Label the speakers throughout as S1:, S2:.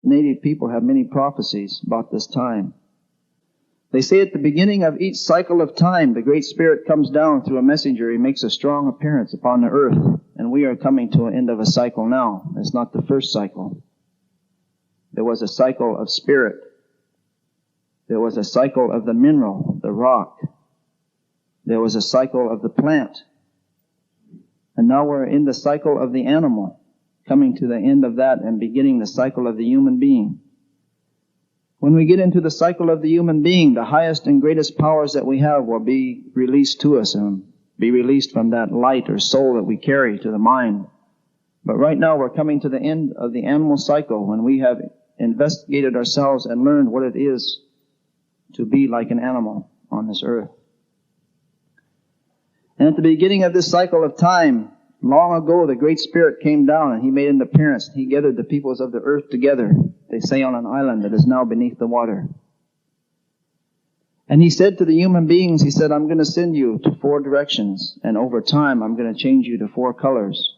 S1: native people have many prophecies about this time. They say at the beginning of each cycle of time, the Great Spirit comes down through a messenger. He makes a strong appearance upon the earth. And we are coming to an end of a cycle now. It's not the first cycle. There was a cycle of spirit. There was a cycle of the mineral, the rock. There was a cycle of the plant. And now we're in the cycle of the animal, coming to the end of that and beginning the cycle of the human being. When we get into the cycle of the human being, the highest and greatest powers that we have will be released to us and be released from that light or soul that we carry to the mind. But right now we're coming to the end of the animal cycle when we have investigated ourselves and learned what it is to be like an animal on this earth. And at the beginning of this cycle of time, long ago, the Great Spirit came down and He made an appearance. He gathered the peoples of the earth together. They say on an island that is now beneath the water. And He said to the human beings, He said, I'm going to send you to 4 directions. And over time, I'm going to change you to 4 colors.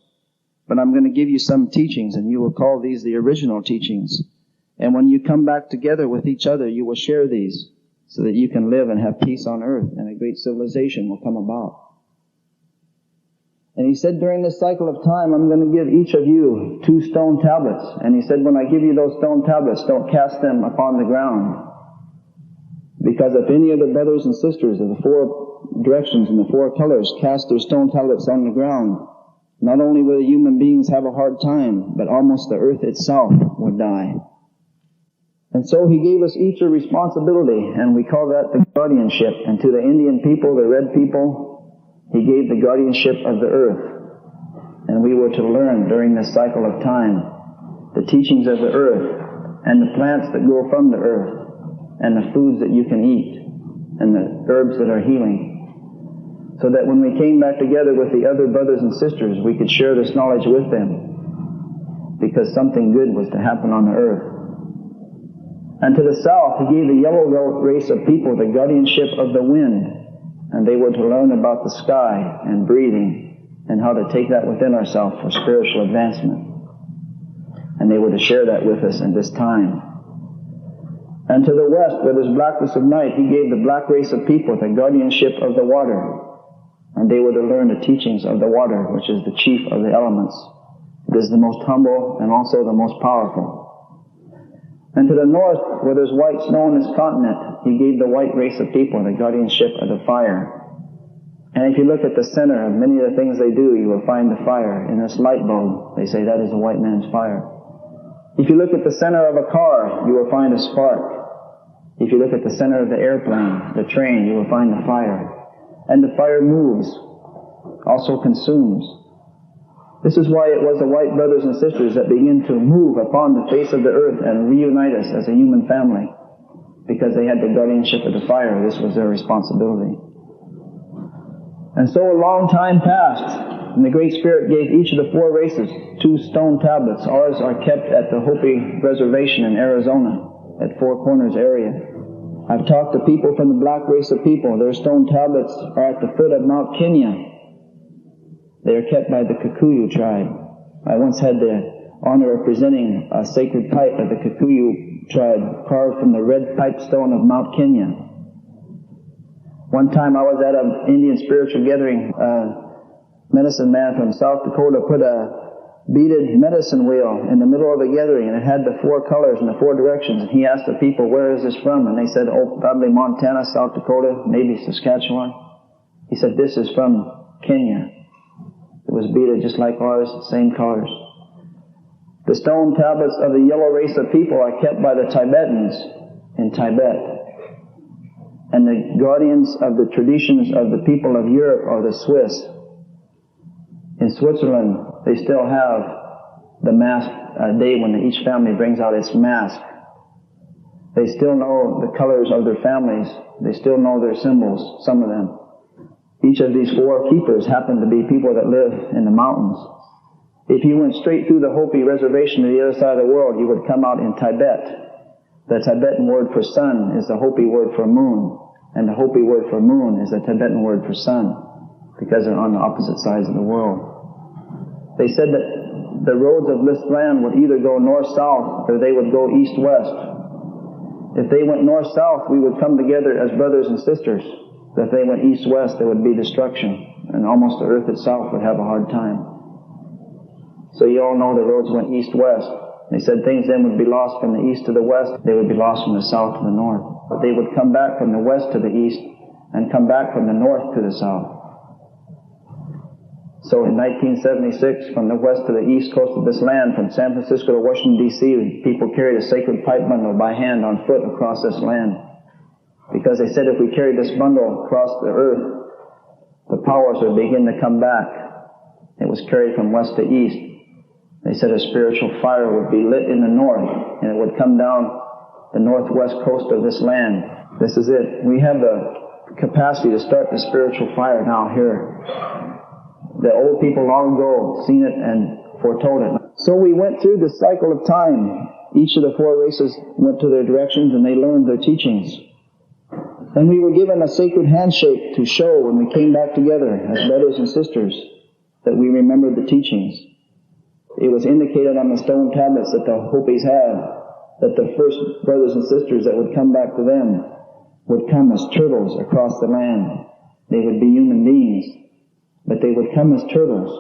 S1: But I'm going to give you some teachings, and you will call these the original teachings. And when you come back together with each other, you will share these so that you can live and have peace on earth, and a great civilization will come about. And He said, during this cycle of time, I'm going to give each of you 2 stone tablets. And He said, when I give you those stone tablets, don't cast them upon the ground. Because if any of the brothers and sisters of the 4 directions and the 4 colors cast their stone tablets on the ground, not only will the human beings have a hard time, but almost the earth itself would die. And so He gave us each a responsibility, and we call that the guardianship. And to the Indian people, the red people, He gave the guardianship of the earth. And we were to learn during this cycle of time the teachings of the earth and the plants that grow from the earth and the foods that you can eat and the herbs that are healing. So that when we came back together with the other brothers and sisters, we could share this knowledge with them, because something good was to happen on the earth. And to the south, He gave the yellow race of people the guardianship of the wind. And they were to learn about the sky and breathing and how to take that within ourselves for spiritual advancement. And they were to share that with us in this time. And to the west, where there's blackness of night, He gave the black race of people the guardianship of the water. And they were to learn the teachings of the water, which is the chief of the elements. It is the most humble and also the most powerful. And to the north, where there's white snow on this continent, He gave the white race of people the guardianship of the fire. And if you look at the center of many of the things they do, you will find the fire. In this light bulb, they say that is the white man's fire. If you look at the center of a car, you will find a spark. If you look at the center of the airplane, the train, you will find the fire. And the fire moves, also consumes. This is why it was the white brothers and sisters that began to move upon the face of the earth and reunite us as a human family. Because they had the guardianship of the fire. This was their responsibility. And so a long time passed, and the Great Spirit gave each of the 4 races 2 stone tablets. Ours are kept at the HOPI Reservation in Arizona, at 4 Corners area. I've talked to people from the black race of people. Their stone tablets are at the foot of Mount Kenya. They are kept by the Kikuyu tribe. I once had the honor of presenting a sacred pipe of the Kikuyu tribe carved from the red pipestone of Mount Kenya. One time I was at an Indian spiritual gathering. A medicine man from South Dakota put a beaded medicine wheel in the middle of the gathering, and it had the 4 colors and the 4 directions. And he asked the people, where is this from? And they said, oh, probably Montana, South Dakota, maybe Saskatchewan. He said, this is from Kenya. It was beaded just like ours, same colors. The stone tablets of the yellow race of people are kept by the Tibetans in Tibet. And the guardians of the traditions of the people of Europe are the Swiss. In Switzerland, they still have the mask day when each family brings out its mask. They still know the colors of their families. They still know their symbols, some of them. Each of these 4 keepers happen to be people that live in the mountains. If you went straight through the Hopi reservation to the other side of the world, you would come out in Tibet. The Tibetan word for sun is the Hopi word for moon, and the Hopi word for moon is the Tibetan word for sun, because they're on the opposite sides of the world. They said that the roads of this land would either go north-south or they would go east-west. If they went north-south, we would come together as brothers and sisters. But if they went east-west, there would be destruction, and almost the earth itself would have a hard time. So you all know the roads went east-west. They said things then would be lost from the east to the west. They would be lost from the south to the north. But they would come back from the west to the east and come back from the north to the south. So in 1976, from the west to the east coast of this land, from San Francisco to Washington, D.C., people carried a sacred pipe bundle by hand on foot across this land. Because they said if we carried this bundle across the earth, the powers would begin to come back. It was carried from west to east. They said a spiritual fire would be lit in the north, and it would come down the northwest coast of this land. This is it. We have the capacity to start the spiritual fire now here. The old people long ago seen it and foretold it. So we went through the cycle of time. Each of the four races went to their directions and they learned their teachings. And we were given a sacred handshake to show when we came back together as brothers and sisters that we remembered the teachings. It was indicated on the stone tablets that the Hopis had that the first brothers and sisters that would come back to them would come as turtles across the land. They would be human beings, but they would come as turtles.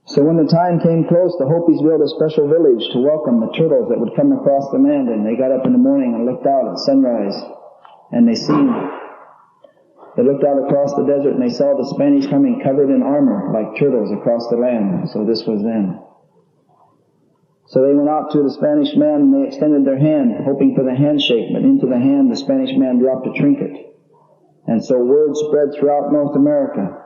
S1: So when the time came close, the Hopis built a special village to welcome the turtles that would come across the land, and they got up in the morning and looked out at sunrise, and they looked out across the desert and they saw the Spanish coming covered in armor like turtles across the land. So this was them. So they went out to the Spanish man and they extended their hand, hoping for the handshake, but into the hand the Spanish man dropped a trinket. And so word spread throughout North America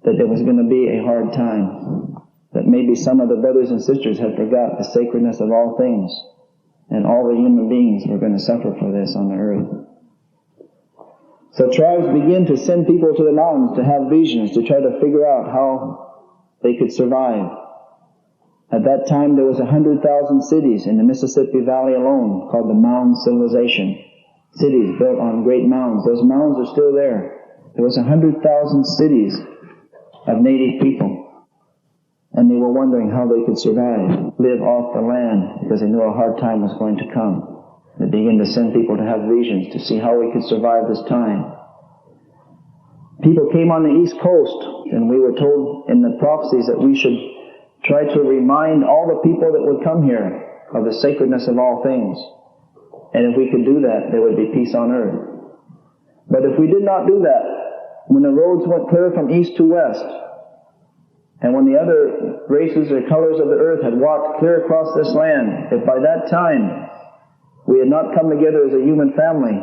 S1: that there was going to be a hard time, that maybe some of the brothers and sisters had forgot the sacredness of all things, and all the human beings were going to suffer for this on the earth. So tribes began to send people to the mountains to have visions, to try to figure out how they could survive. At that time there was 100,000 cities in the Mississippi Valley alone called the Mound Civilization. Cities built on great mounds. Those mounds are still there. There was 100,000 cities of native people. And they were wondering how they could survive, live off the land, because they knew a hard time was going to come. They began to send people to have visions to see how we could survive this time. People came on the East Coast, and we were told in the prophecies that we should try to remind all the people that would come here of the sacredness of all things. And if we could do that, there would be peace on earth. But if we did not do that, when the roads went clear from east to west, and when the other races or colors of the earth had walked clear across this land, if by that time we had not come together as a human family,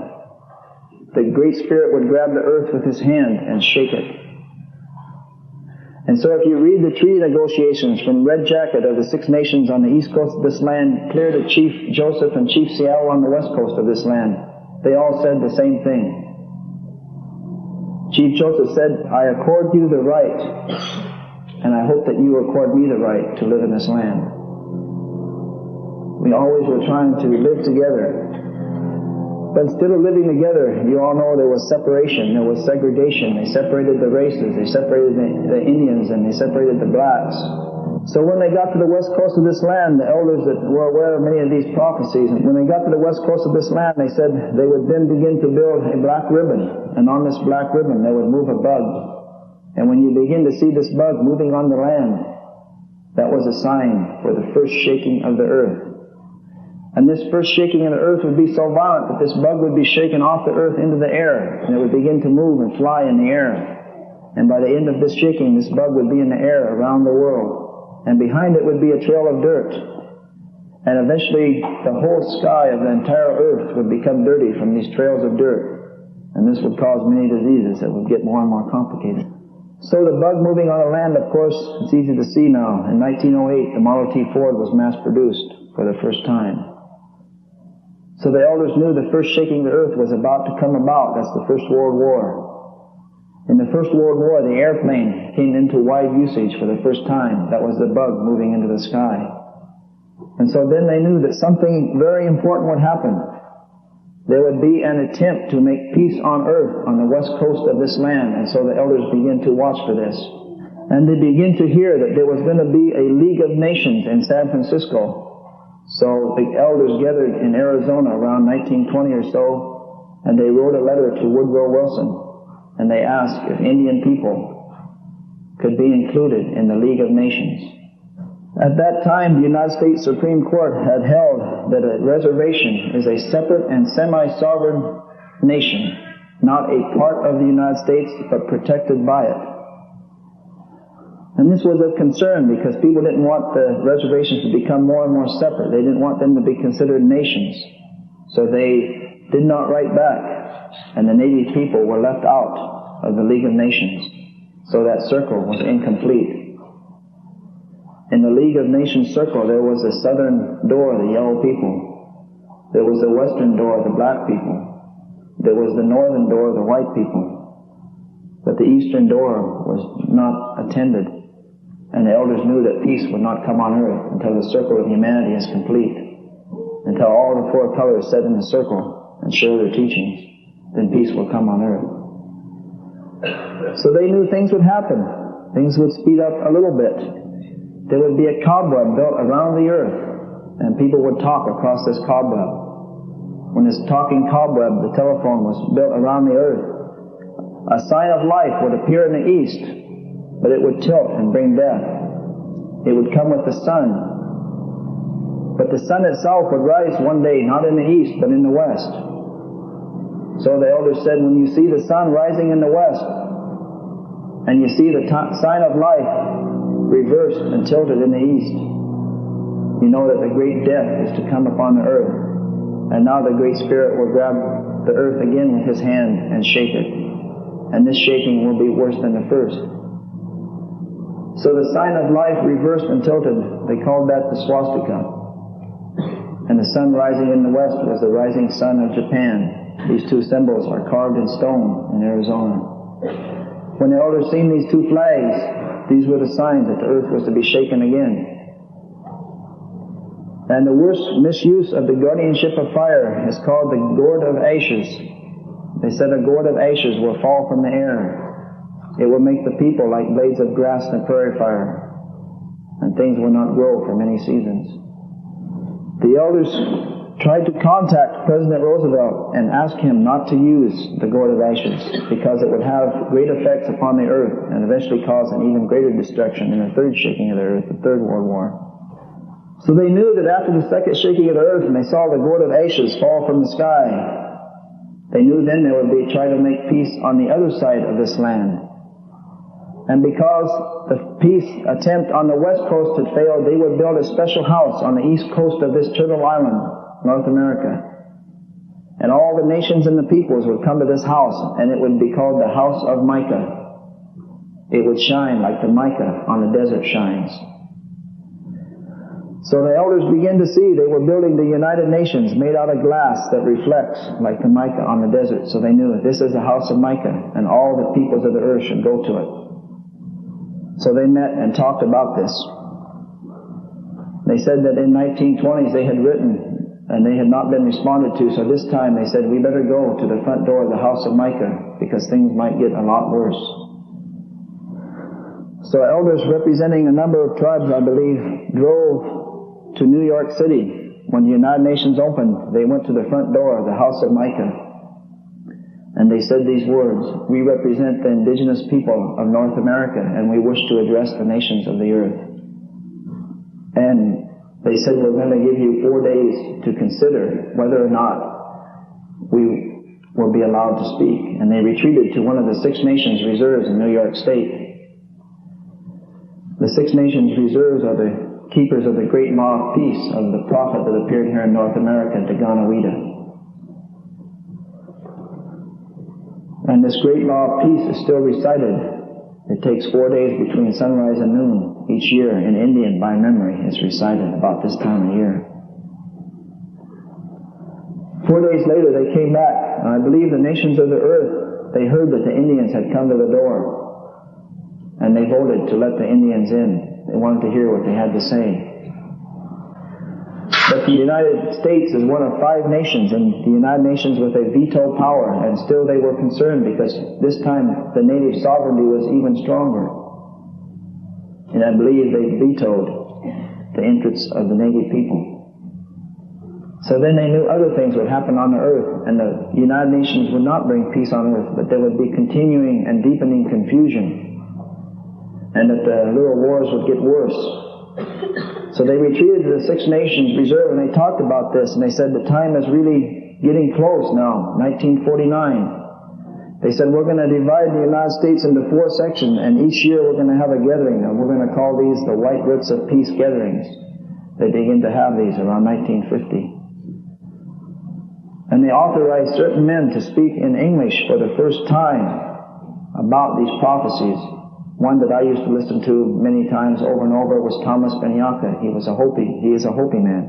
S1: the Great Spirit would grab the earth with His hand and shake it. And so if you read the treaty negotiations from Red Jacket of the Six Nations on the east coast of this land, clear to Chief Joseph and Chief Seattle on the west coast of this land, they all said the same thing. Chief Joseph said, I accord you the right, and I hope that you accord me the right to live in this land. We always were trying to live together. But instead of living together, you all know there was separation, there was segregation. They separated the races, they separated the Indians, and they separated the blacks. So when they got to the west coast of this land, the elders that were aware of many of these prophecies, when they got to the west coast of this land, they said they would then begin to build a black ribbon. And on this black ribbon, they would move a bug. And when you begin to see this bug moving on the land, that was a sign for the first shaking of the earth. And this first shaking of the earth would be so violent that this bug would be shaken off the earth into the air, and it would begin to move and fly in the air. And by the end of this shaking, this bug would be in the air around the world. And behind it would be a trail of dirt. And eventually, the whole sky of the entire earth would become dirty from these trails of dirt. And this would cause many diseases that would get more and more complicated. So the bug moving on the land, of course, it's easy to see now. In 1908, the Model T Ford was mass-produced for the first time. So the elders knew the first shaking of the earth was about to come about. That's the First World War. In the First World War, the airplane came into wide usage for the first time. That was the bug moving into the sky. And so then they knew that something very important would happen. There would be an attempt to make peace on earth on the west coast of this land. And so the elders began to watch for this. And they begin to hear that there was going to be a League of Nations in San Francisco. So the elders gathered in Arizona around 1920 or so, and they wrote a letter to Woodrow Wilson, and they asked if Indian people could be included in the League of Nations. At that time, the United States Supreme Court had held that a reservation is a separate and semi-sovereign nation, not a part of the United States, but protected by it. And this was of concern because people didn't want the reservations to become more and more separate. They didn't want them to be considered nations. So they did not write back, and the native people were left out of the League of Nations. So that circle was incomplete. In the League of Nations circle, there was the southern door, the yellow people. There was the western door, the black people. There was the northern door, the white people. But the eastern door was not attended. And the elders knew that peace would not come on earth until the circle of humanity is complete. Until all the four colors sit in the circle and share their teachings, then peace will come on earth. So they knew things would happen. Things would speed up a little bit. There would be a cobweb built around the earth, and people would talk across this cobweb. When this talking cobweb, the telephone, was built around the earth, a sign of life would appear in the east, but it would tilt and bring death. It would come with the sun. But the sun itself would rise one day, not in the east, but in the west. So the elders said, when you see the sun rising in the west, and you see the sign of life reversed and tilted in the east, you know that the great death is to come upon the earth. And now the Great Spirit will grab the earth again with His hand and shake it. And this shaking will be worse than the first. So the sign of life reversed and tilted, they called that the swastika. And the sun rising in the west was the rising sun of Japan. These two symbols are carved in stone in Arizona. When the elders seen these two flags, these were the signs that the earth was to be shaken again. And the worst misuse of the guardianship of fire is called the gourd of ashes. They said a gourd of ashes will fall from the air. It will make the people like blades of grass in a prairie fire, and things will not grow for many seasons. The elders tried to contact President Roosevelt and ask him not to use the gourd of ashes because it would have great effects upon the earth and eventually cause an even greater destruction in the third shaking of the earth, the Third World War. So they knew that after the second shaking of the earth and they saw the gourd of ashes fall from the sky, they knew then they would be trying to make peace on the other side of this land. And because the peace attempt on the west coast had failed, they would build a special house on the east coast of this Turtle Island, North America. And all the nations and the peoples would come to this house, and it would be called the House of Mica. It would shine like the mica on the desert shines. So the elders began to see they were building the United Nations made out of glass that reflects like the mica on the desert. So they knew this is the House of Mica, and all the peoples of the earth should go to it. So they met and talked about this. They said that in 1920s they had written and they had not been responded to, so this time they said we better go to the front door of the House of Mica because things might get a lot worse. So elders representing a number of tribes, I believe, drove to New York City. When the United Nations opened, they went to the front door of the House of Mica. And they said these words, we represent the indigenous people of North America and we wish to address the nations of the earth. And they said, we're going to give you 4 days to consider whether or not we will be allowed to speak. And they retreated to one of the Six Nations reserves in New York State. The Six Nations reserves are the keepers of the great law of peace of the prophet that appeared here in North America, Daganawida. And this great law of peace is still recited. It takes 4 days between sunrise and noon each year in Indian by memory. It's recited about this time of year. 4 days later they came back, and I believe the nations of the earth, they heard that the Indians had come to the door, and they voted to let the Indians in. They wanted to hear what they had to say. But the United States is one of 5 nations, and the United Nations with a veto power, and still they were concerned because this time the native sovereignty was even stronger. And I believe they vetoed the entrance of the native people. So then they knew other things would happen on the earth, and the United Nations would not bring peace on earth, but there would be continuing and deepening confusion, and that the little wars would get worse. So they retreated to the Six Nations Reserve, and they talked about this, and they said the time is really getting close now, 1949. They said, we're going to divide the United States into 4 sections, and each year we're going to have a gathering, and we're going to call these the White Roots of Peace gatherings. They begin to have these around 1950. And they authorized certain men to speak in English for the first time about these prophecies. One that I used to listen to many times over and over was Thomas Benyaka. He was a Hopi. He is a Hopi man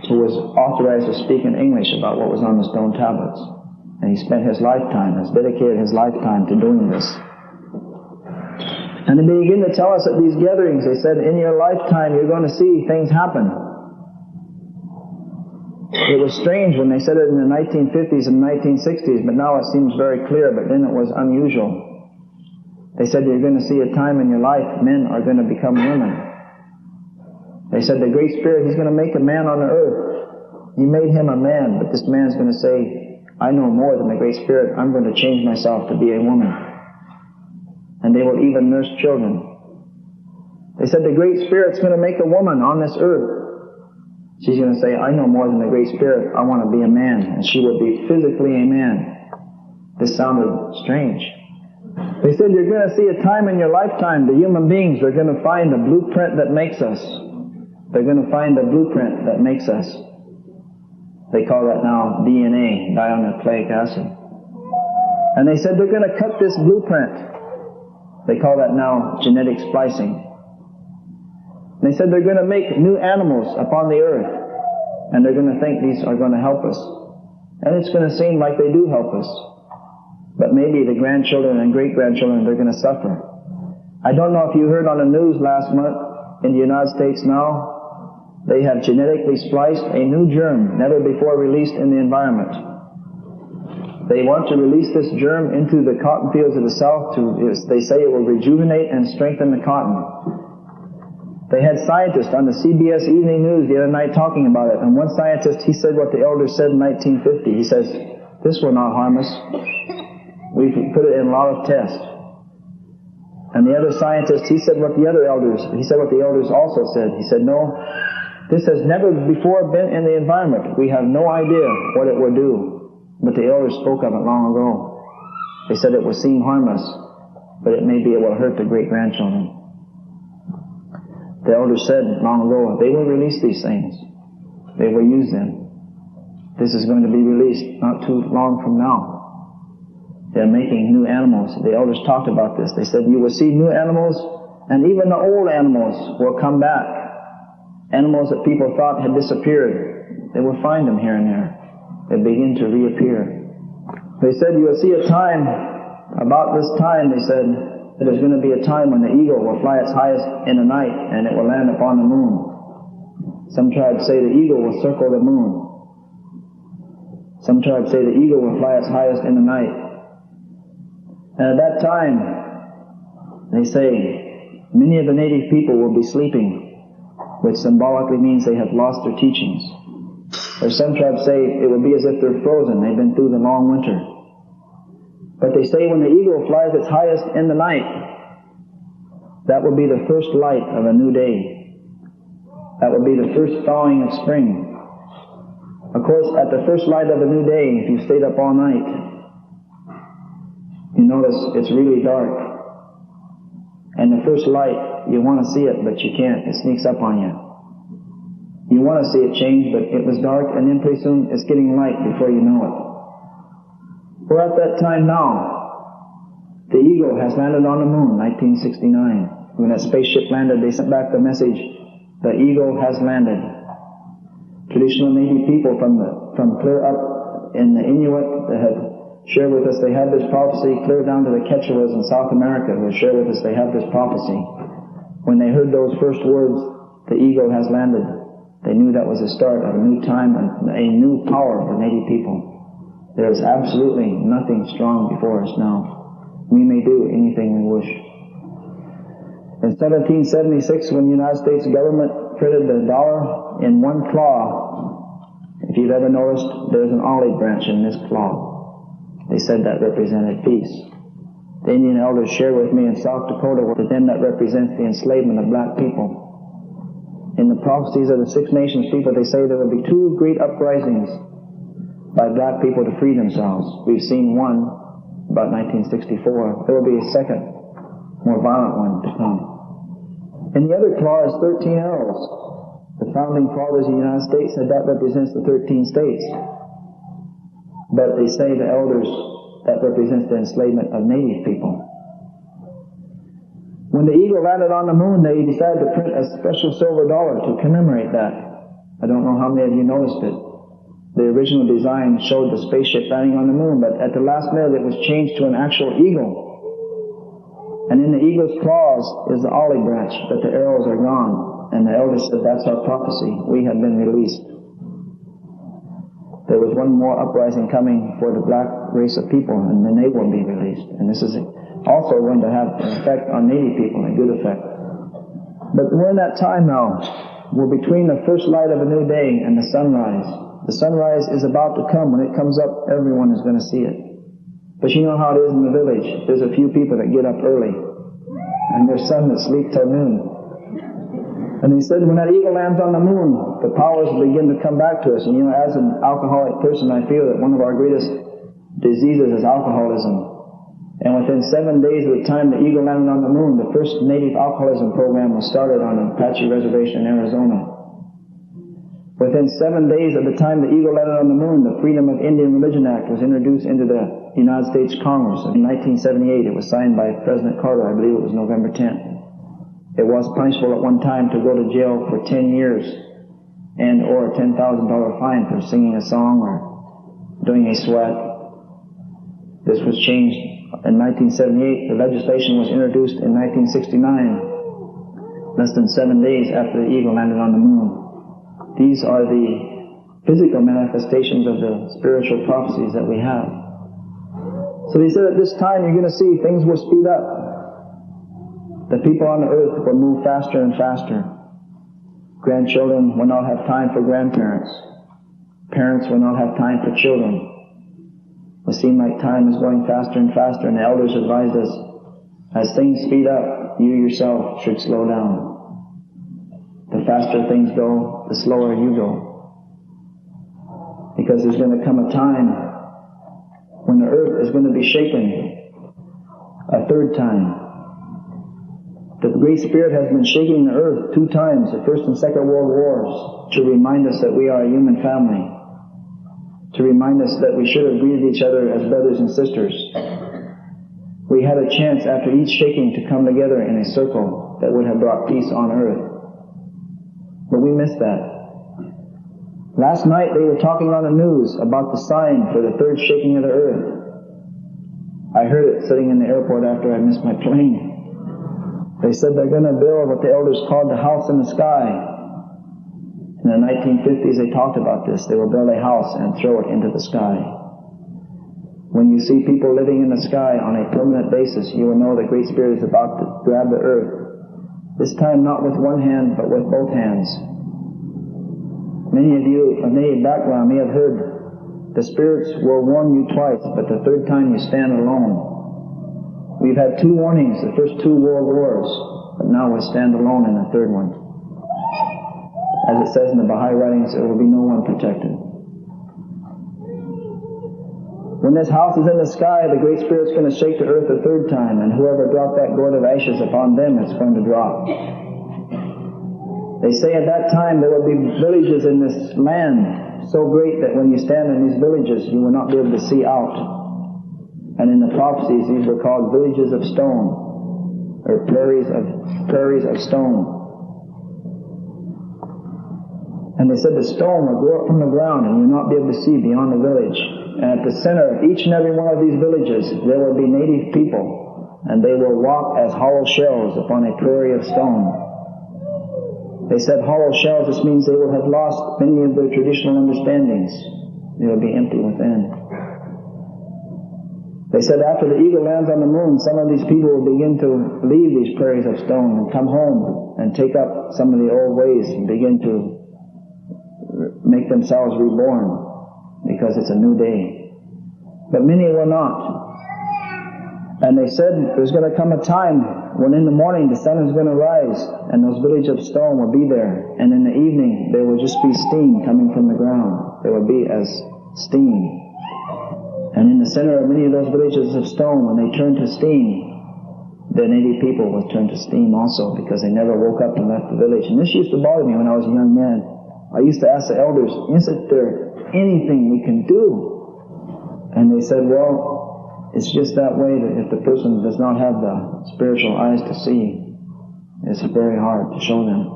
S1: who was authorized to speak in English about what was on the stone tablets. And he spent his lifetime, has dedicated his lifetime to doing this. And they begin to tell us at these gatherings, they said, in your lifetime you're going to see things happen. It was strange when they said it in the 1950s and 1960s, but now it seems very clear, but then it was unusual. They said you're going to see a time in your life men are going to become women. They said the Great Spirit, He's going to make a man on the earth. He made him a man, but this man's going to say, I know more than the Great Spirit. I'm going to change myself to be a woman. And they will even nurse children. They said the Great Spirit's going to make a woman on this earth. She's going to say, I know more than the Great Spirit. I want to be a man. And she will be physically a man. This sounded strange. They said, you're going to see a time in your lifetime, the human beings are going to find a blueprint that makes us. They're going to find a blueprint that makes us. They call that now DNA, dinucleic acid. And they said they're going to cut this blueprint. They call that now genetic splicing. They said they're going to make new animals upon the earth, and they're going to think these are going to help us. And it's going to seem like they do help us. But maybe the grandchildren and great-grandchildren, they're going to suffer. I don't know if you heard on the news last month, in the United States now, they have genetically spliced a new germ, never before released in the environment. They want to release this germ into the cotton fields of the South they say it will rejuvenate and strengthen the cotton. They had scientists on the CBS Evening News the other night talking about it, and one scientist, he said what the elders said in 1950. He says, this will not harm us. We put it in a lot of tests. And the other scientist, he said what the elders also said. He said, no, this has never before been in the environment. We have no idea what it will do. But the elders spoke of it long ago. They said it will seem harmless, but it may be it will hurt the great-grandchildren. The elders said long ago, they will release these things. They will use them. This is going to be released not too long from now. They're making new animals. The elders talked about this. They said, you will see new animals, and even the old animals will come back. Animals that people thought had disappeared. They will find them here and there. They begin to reappear. They said, you will see a time, about this time, they said, there's going to be a time when the eagle will fly its highest in the night and it will land upon the moon. Some tribes say the eagle will circle the moon. Some tribes say the eagle will fly its highest in the night. And at that time, they say, many of the native people will be sleeping, which symbolically means they have lost their teachings. Or some tribes say it will be as if they're frozen. They've been through the long winter. But they say when the eagle flies its highest in the night, that will be the first light of a new day. That will be the first thawing of spring. Of course, at the first light of a new day, if you stayed up all night, you notice it's really dark. And the first light, you want to see it, but you can't. It sneaks up on you. You want to see it change, but it was dark, and then pretty soon it's getting light before you know it. We're at that time now. The eagle has landed on the moon, 1969. When that spaceship landed, they sent back the message, the eagle has landed. Traditional native people from clear up in the Inuit that have shared with us, they have this prophecy clear down to the Quechuas in South America who have shared with us, they have this prophecy. When they heard those first words, the eagle has landed, they knew that was the start of a new time, a new power for native people. There is absolutely nothing strong before us now. We may do anything we wish. In 1776, when the United States government printed the dollar in one claw, if you've ever noticed, there's an olive branch in this claw. They said that represented peace. The Indian elders shared with me in South Dakota, for them that represents the enslavement of black people. In the prophecies of the Six Nations people, they say there will be two great uprisings by black people to free themselves. We've seen one about 1964. There will be a second, more violent one to come. And the other claw is 13 arrows. The founding fathers of the United States said that represents the 13 states. But they say the elders, that represents the enslavement of native people. When the eagle landed on the moon, they decided to print a special silver dollar to commemorate that. I don't know how many of you noticed it. The original design showed the spaceship landing on the moon, but at the last minute it was changed to an actual eagle. And in the eagle's claws is the olive branch, but the arrows are gone. And the elders said, that's our prophecy. We have been released. There was one more uprising coming for the black race of people, and then they will be released. And this is also going to have an effect on native people, a good effect. But we're in that time now. We're between the first light of a new day and the sunrise. The sunrise is about to come. When it comes up, everyone is going to see it. But you know how it is in the village. There's a few people that get up early, and there's some that sleep till noon. And he said when that eagle lands on the moon, the powers begin to come back to us. And you know, as an alcoholic person, I feel that one of our greatest diseases is alcoholism. And within 7 days of the time the eagle landed on the moon, the first native alcoholism program was started on an Apache reservation in Arizona. Within 7 days of the time the eagle landed on the moon, the Freedom of Indian Religion Act was introduced into the United States Congress. In 1978, it was signed by President Carter. I believe it was November 10th. It was punishable at one time to go to jail for 10 years and or a $10,000 fine for singing a song or doing a sweat. This was changed in 1978. The legislation was introduced in 1969, less than 7 days after the eagle landed on the moon. These are the physical manifestations of the spiritual prophecies that we have. So he said at this time you're going to see things will speed up. The people on the earth will move faster and faster. Grandchildren will not have time for grandparents. Parents will not have time for children. It will seem like time is going faster and faster, and the elders advised us, as things speed up, you yourself should slow down. The faster things go, the slower you go. Because there's going to come a time when the earth is going to be shaken a third time. The Great Spirit has been shaking the earth 2 times, the First and Second World Wars, to remind us that we are a human family, to remind us that we should have greeted each other as brothers and sisters. We had a chance after each shaking to come together in a circle that would have brought peace on earth. But we missed that. Last night they were talking on the news about the sign for the third shaking of the earth. I heard it sitting in the airport after I missed my plane. They said they're going to build what the elders called the house in the sky. In the 1950s they talked about this. They will build a house and throw it into the sky. When you see people living in the sky on a permanent basis, you will know the Great Spirit is about to grab the earth. This time not with one hand, but with both hands. Many of you of native background may have heard the spirits will warn you twice, but the third time you stand alone. We've had 2 warnings, the first 2 world wars, but now we stand alone in the third one. As it says in the Baha'i writings, there will be no one protected. When this house is in the sky, the Great Spirit's going to shake the earth a third time, and whoever dropped that gourd of ashes upon them, it's going to drop. They say at that time there will be villages in this land so great that when you stand in these villages, you will not be able to see out. And in the prophecies, these were called villages of stone, or prairies of stone. And they said the stone will grow up from the ground and you'll not be able to see beyond the village. And at the center of each and every one of these villages, there will be native people, and they will walk as hollow shells upon a prairie of stone. They said hollow shells, this means they will have lost many of their traditional understandings. They will be empty within. They said after the eagle lands on the moon, some of these people will begin to leave these prairies of stone and come home and take up some of the old ways and begin to make themselves reborn because it's a new day. But many will not. And they said there's going to come a time when in the morning the sun is going to rise and those villages of stone will be there. And in the evening there will just be steam coming from the ground. There will be as steam. And in the center of many of those villages of stone, when they turn to steam, the native people will turn to steam also because they never woke up and left the village. And this used to bother me when I was a young man. I used to ask the elders, isn't there anything we can do? And they said, well, it's just that way that if the person does not have the spiritual eyes to see, it's very hard to show them.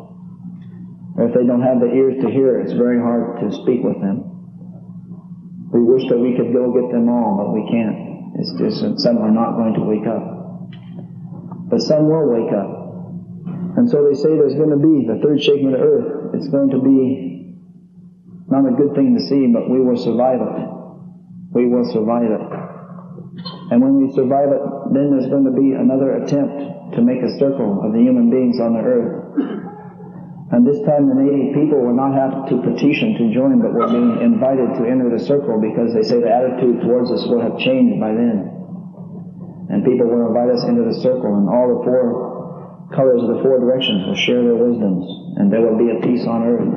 S1: Or if they don't have the ears to hear, it's very hard to speak with them. We wish that we could go get them all, but we can't. It's just that some are not going to wake up. But some will wake up. And so they say there's going to be the third shaking of the earth. It's going to be not a good thing to see, but we will survive it. We will survive it. And when we survive it, then there's going to be another attempt to make a circle of the human beings on the earth. And this time the native people will not have to petition to join, but will be invited to enter the circle because they say the attitude towards us will have changed by then. And people will invite us into the circle, and all the four colors of the four directions will share their wisdoms, and there will be a peace on earth.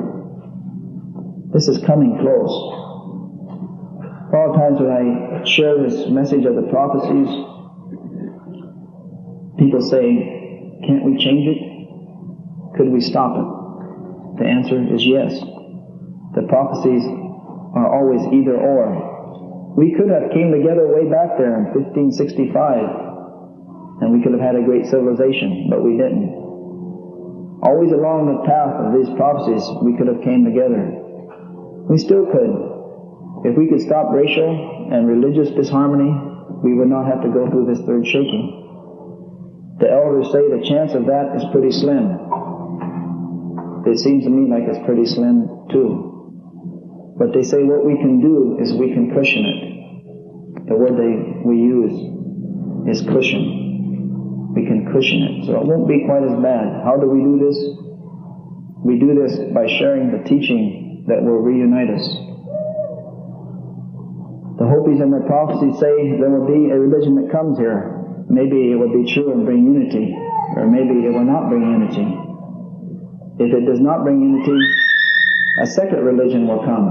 S1: This is coming close. All times when I share this message of the prophecies, people say, can't we change it? Could we stop it? The answer is yes. The prophecies are always either or. We could have came together way back there in 1565 and we could have had a great civilization, but we didn't. Always along the path of these prophecies we could have came together. We still could. If we could stop racial and religious disharmony, we would not have to go through this third shaking. The elders say the chance of that is pretty slim. It seems to me like it's pretty slim too. But they say what we can do is we can cushion it. The word we use is cushion. We can cushion it. So it won't be quite as bad. How do we do this? We do this by sharing the teaching that will reunite us. The Hopis and their prophecies say there will be a religion that comes here. Maybe it will be true and bring unity, or maybe it will not bring unity. If it does not bring unity, a second religion will come.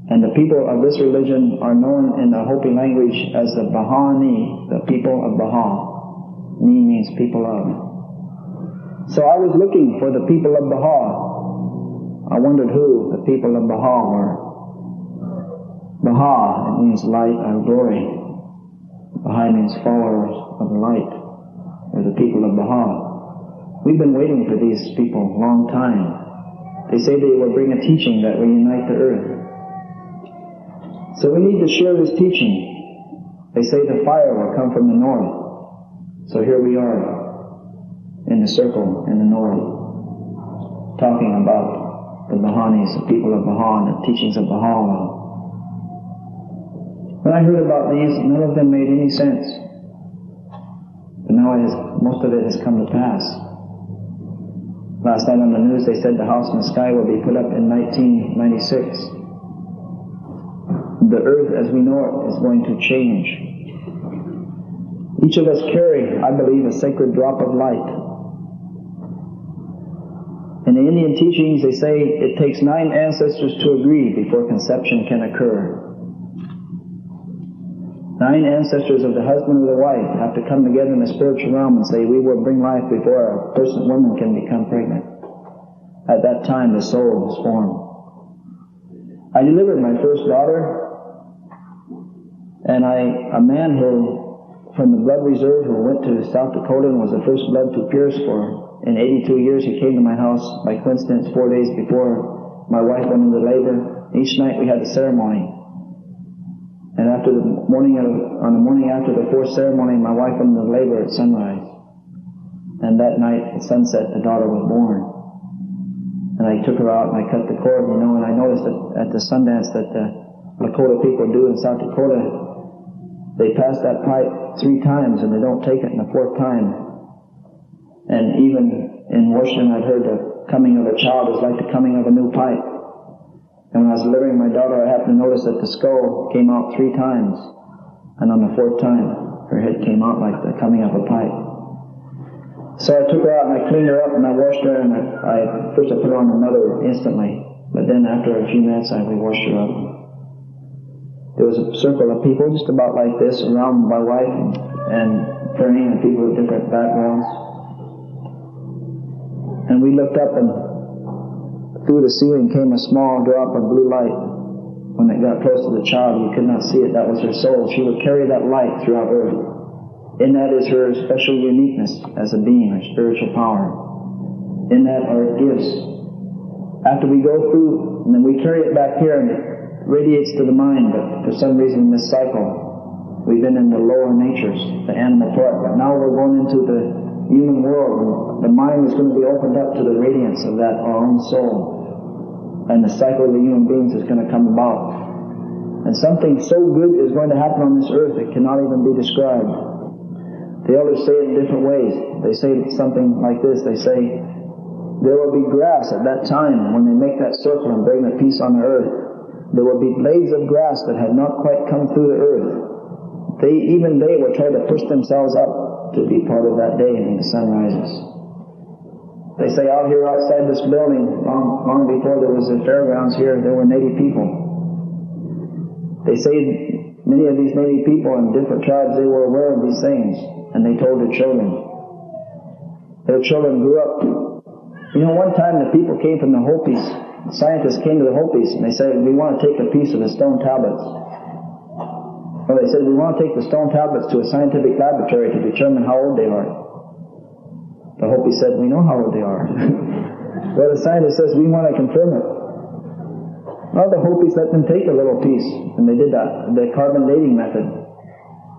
S1: And the people of this religion are known in the Hopi language as the Baha-Ni, the people of Baha. Ni means people of. So I was looking for the people of Baha. I wondered who the people of Baha were. Baha, it means light or glory. Baha'i means followers of the light, or the people of Baha. We've been waiting for these people a long time. They say they will bring a teaching that will unite the earth. So we need to share this teaching. They say the fire will come from the north. So here we are in the circle in the north, talking about the Bahanis, the people of Baha, and the teachings of Baha'u'llah. When I heard about these, none of them made any sense. But now most of it has come to pass. Last night on the news they said the house in the sky will be put up in 1996. The earth as we know it is going to change. Each of us carry, I believe, a sacred drop of light. In the Indian teachings they say it takes 9 ancestors to agree before conception can occur. 9 ancestors of the husband or the wife have to come together in the spiritual realm and say, we will bring life before a woman can become pregnant. At that time the soul is formed. I delivered my first daughter, and a man who, from the blood reserve, who went to South Dakota and was the first blood to pierce for, in 82 years, he came to my house by coincidence 4 days before my wife went into labor. Each night we had a ceremony. And on the morning after the 4th ceremony, my wife went into labor at sunrise. And that night, at sunset, the daughter was born. And I took her out and I cut the cord, and I noticed that at the Sundance that the Lakota people do in South Dakota, They pass that pipe 3 times and they don't take it in the 4th time. And even in Washington, I've heard the coming of a child is like the coming of a new pipe. And when I was delivering my daughter, I happened to notice that the skull came out 3 times. And on the 4th time, her head came out like the coming of a pipe. So I took her out and I cleaned her up and I washed her, and first I put her on another instantly. But then after a few minutes, we washed her up. There was a circle of people just about like this around my wife and praying, and people with different backgrounds. And we looked up, and through the ceiling came a small drop of blue light. When it got close to the child, you could not see it. That was her soul. She would carry that light throughout earth. In that is her special uniqueness as a being, her spiritual power. In that are her gifts. After we go through, and then we carry it back here, and it radiates to the mind, but for some reason in this cycle, we've been in the lower natures, the animal part, but now we're going into the human world, and the mind is going to be opened up to the radiance of that, our own soul. And the cycle of the human beings is going to come about. And something so good is going to happen on this earth that cannot even be described. The elders say it in different ways. They say something like this. They say, there will be grass at that time when they make that circle and bring the peace on the earth. There will be blades of grass that have not quite come through the earth. Even they will try to push themselves up to be part of that day when the sun rises. They say out here outside this building, long before there was the fairgrounds here, there were Native people. They say many of these Native people in different tribes, they were aware of these things, and they told their children. Their children grew up. You know, one time the people came from the Hopis, scientists came to the Hopis, and they said, we want to take a piece of the stone tablets. Well, they said, we want to take the stone tablets to a scientific laboratory to determine how old they are. The Hopi said, we know how old they are. Well, the scientist says, we want to confirm it. Well, the Hopis let them take a little piece, and they did that, the carbon dating method.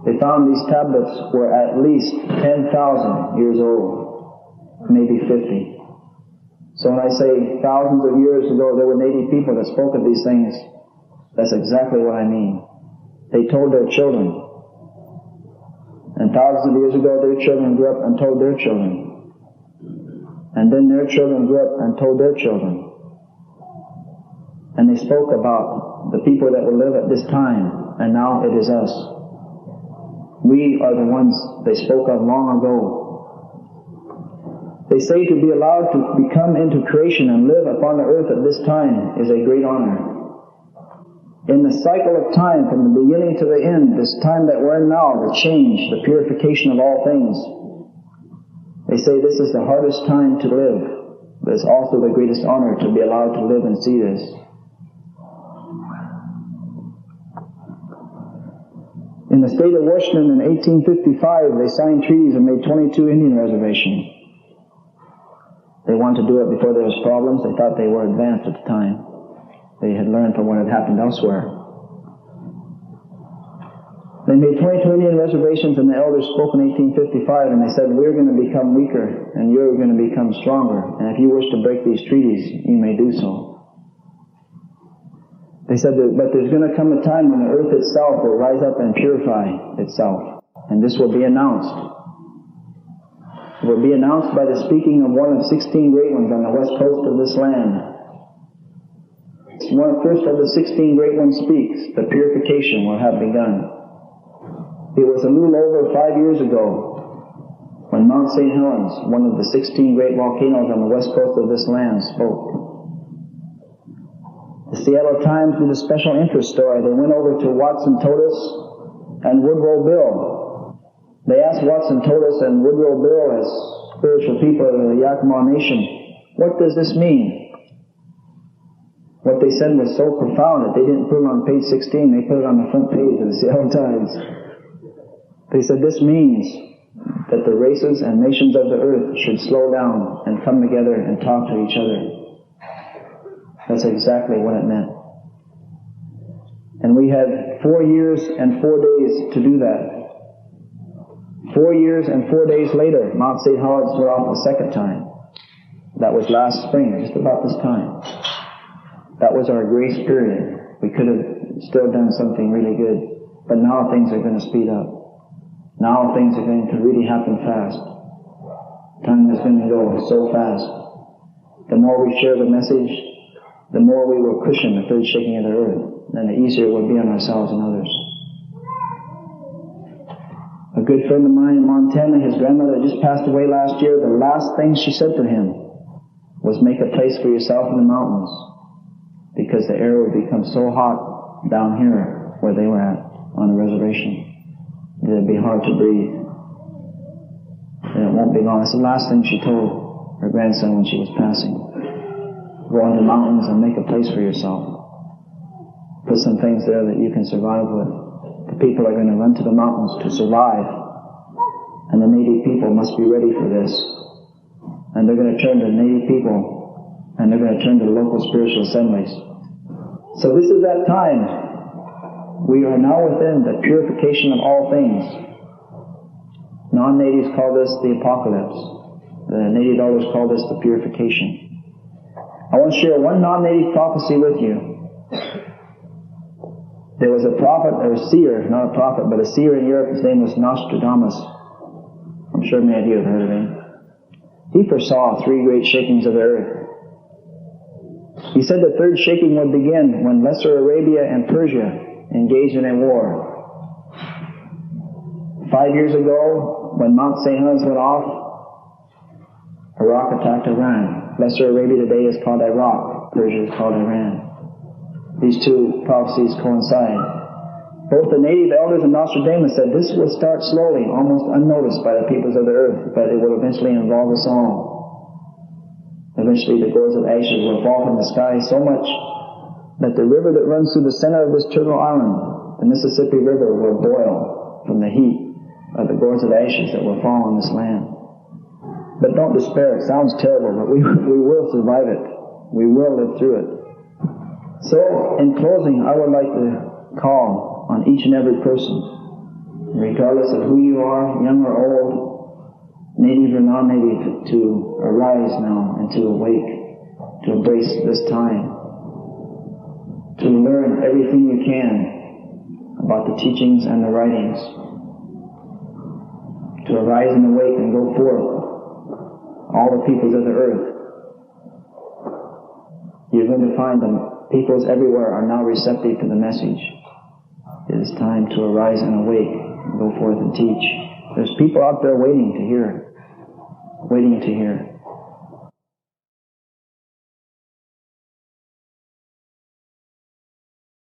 S1: They found these tablets were at least 10,000 years old, maybe 50. So when I say thousands of years ago there were Native people that spoke of these things, that's exactly what I mean. They told their children. And thousands of years ago their children grew up and told their children. And then their children grew up and told their children. And they spoke about the people that will live at this time, and now it is us. We are the ones they spoke of long ago. They say to be allowed to become into creation and live upon the earth at this time is a great honor. In the cycle of time, from the beginning to the end, this time that we're in now, the change, the purification of all things, they say this is the hardest time to live, but it's also the greatest honor to be allowed to live and see this. In the state of Washington in 1855, they signed treaties and made 22 Indian reservations. They wanted to do it before there was problems. They thought they were advanced at the time. They had learned from what had happened elsewhere. They made 22 Indian reservations, and the elders spoke in 1855, and they said, we're going to become weaker, and you're going to become stronger, and if you wish to break these treaties, you may do so. They said, but there's going to come a time when the earth itself will rise up and purify itself, and this will be announced. It will be announced by the speaking of one of 16 great ones on the west coast of this land. First of the 16 great ones speaks, the purification will have begun. It was a little over 5 years ago when Mount St. Helens, one of the 16 great volcanoes on the west coast of this land, spoke. The Seattle Times did a special interest story. They went over to Watson Totus and Woodrow Bill. They asked Watson Totus and Woodrow Bill, as spiritual people of the Yakima Nation, what does this mean? What they said was so profound that they didn't put it on page 16, they put it on the front page of the Seattle Times. They said this means that the races and nations of the earth should slow down and come together and talk to each other. That's exactly what it meant. And we had 4 years and 4 days to do that. 4 years and 4 days later, Mount St. Helens went off the second time. That was last spring, just about this time. That was our grace period. We could have still done something really good. But now things are going to speed up. Now things are going to really happen fast. Time is going to go so fast. The more we share the message, the more we will cushion the third shaking of the earth, and the easier it will be on ourselves and others. A good friend of mine in Montana, his grandmother just passed away last year. The last thing she said to him was, make a place for yourself in the mountains, because the air would become so hot down here where they were at on the reservation that it'd be hard to breathe. And it won't be long. It's the last thing she told her grandson when she was passing. Go into the mountains and make a place for yourself. Put some things there that you can survive with. The people are going to run to the mountains to survive, and the native people must be ready for this. And they're going to turn to the native people, and they're going to turn to the local spiritual assemblies. So this is that time. We are now within the purification of all things. Non-natives call this the apocalypse. The native elders call this the purification. I want to share one non-native prophecy with you. There was a prophet, or a seer, not a prophet, but a seer in Europe. His name was Nostradamus. I'm sure many of you have heard of him. He foresaw 3 great shakings of the earth. He said the third shaking would begin when Lesser Arabia and Persia engaged in a war. 5 years ago, when Mount St. Helens went off, Iraq attacked Iran. Lesser Arabia today is called Iraq. Persia is called Iran. These two prophecies coincide. Both the native elders and Nostradamus said this will start slowly, almost unnoticed by the peoples of the earth, but it will eventually involve us all. Eventually the gourds of ashes will fall from the sky so much that the river that runs through the center of this turtle island, the Mississippi River, will boil from the heat of the gourds of ashes that will fall on this land. But don't despair. It sounds terrible, but we will survive it. We will live through it. So, in closing, I would like to call on each and every person, regardless of who you are, young or old, native or non-native, to arise now and to awake, to embrace this time, to learn everything you can about the teachings and the writings, to arise and awake and go forth, all the peoples of the earth. You're going to find them. Peoples everywhere are now receptive to the message. It is time to arise and awake and go forth and teach. There's people out there waiting to hear. Waiting to hear.